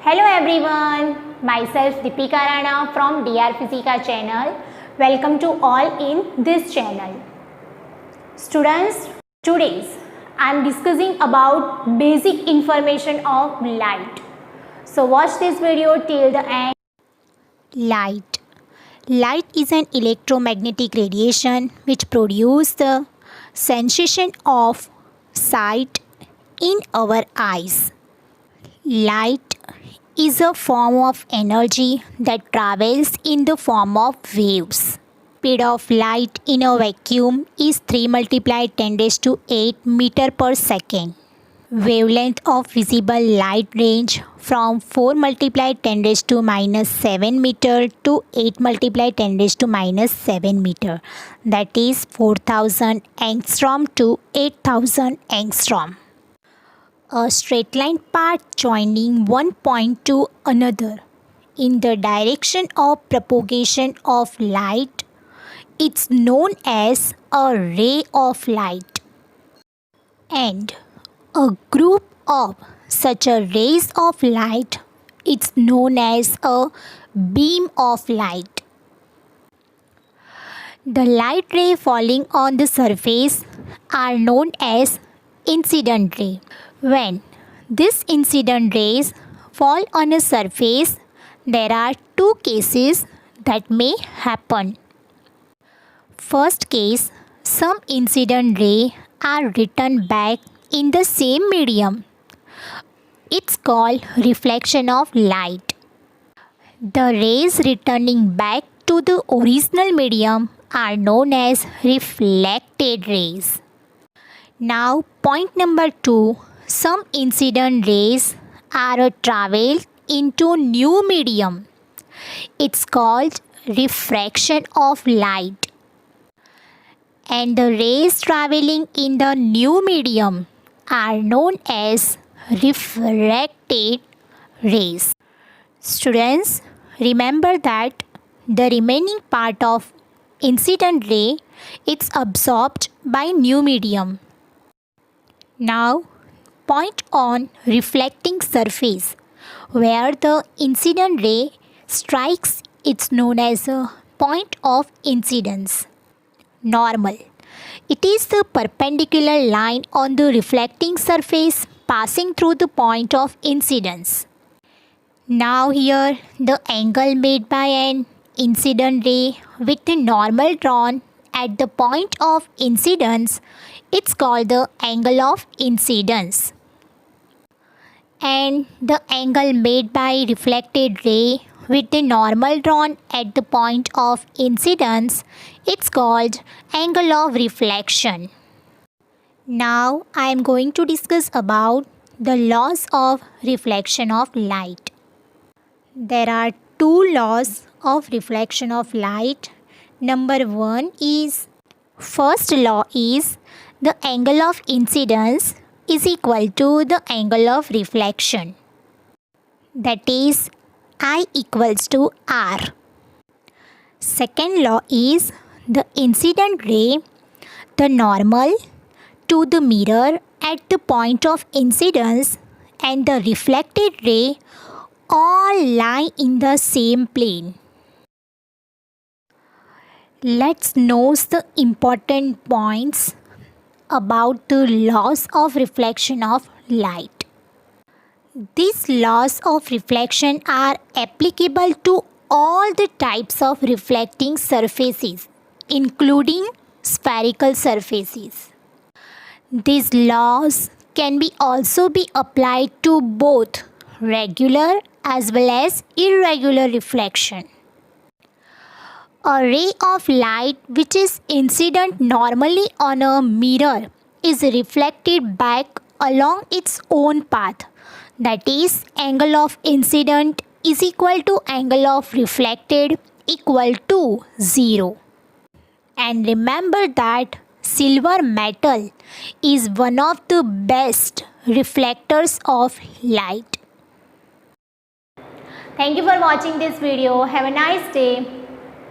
Hello everyone, myself Deepika Rana from DR Physica channel. Welcome to all in this channel. Students, today I am discussing about basic information of light. So watch this video till the end. Light. Light is an electromagnetic radiation which produces the sensation of sight in our eyes. Light is a form of energy that travels in the form of waves. Speed of light in a vacuum is 3 multiplied 10 raised to 8 meter per second. Wavelength of visible light range from 4 multiplied 10 raised to minus 7 meter to 8 multiplied 10 raised to minus 7 meter. That is 4000 angstrom to 8000 angstrom. A straight line path joining one point to another in the direction of propagation of light, it's known as a ray of light. And a group of such a rays of light, it's known as a beam of light. The light ray falling on the surface are known as incident ray. When these incident rays fall on a surface, there are two cases that may happen. First case, some incident rays are returned back in the same medium. It's called reflection of light. The rays returning back to the original medium are known as reflected rays. Now, point number 2. Some incident rays are traveled into new medium. It's called refraction of light. And the rays traveling in the new medium are known as refracted rays. Students, remember that the remaining part of incident ray is absorbed by new medium. Now, point on reflecting surface where the incident ray strikes, it's known as a point of incidence. Normal. It is the perpendicular line on the reflecting surface passing through the point of incidence. Now here the angle made by an incident ray with the normal drawn at the point of incidence, it's called the angle of incidence. And the angle made by reflected ray with the normal drawn at the point of incidence, it's called angle of reflection. Now I am going to discuss about the laws of reflection of light. There are two laws of reflection of light. Number 1 is, first law is the angle of incidence is equal to the angle of reflection. That is I equals to R. Second law is the incident ray, the normal to the mirror at the point of incidence and the reflected ray all lie in the same plane. Let's know the important points about the laws of reflection of light. These laws of reflection are applicable to all the types of reflecting surfaces, including spherical surfaces. These laws can also be applied to both regular as well as irregular reflection. A ray of light which is incident normally on a mirror is reflected back along its own path. That is, angle of incident is equal to angle of reflected equal to 0. And remember that silver metal is one of the best reflectors of light. Thank you for watching this video. Have a nice day.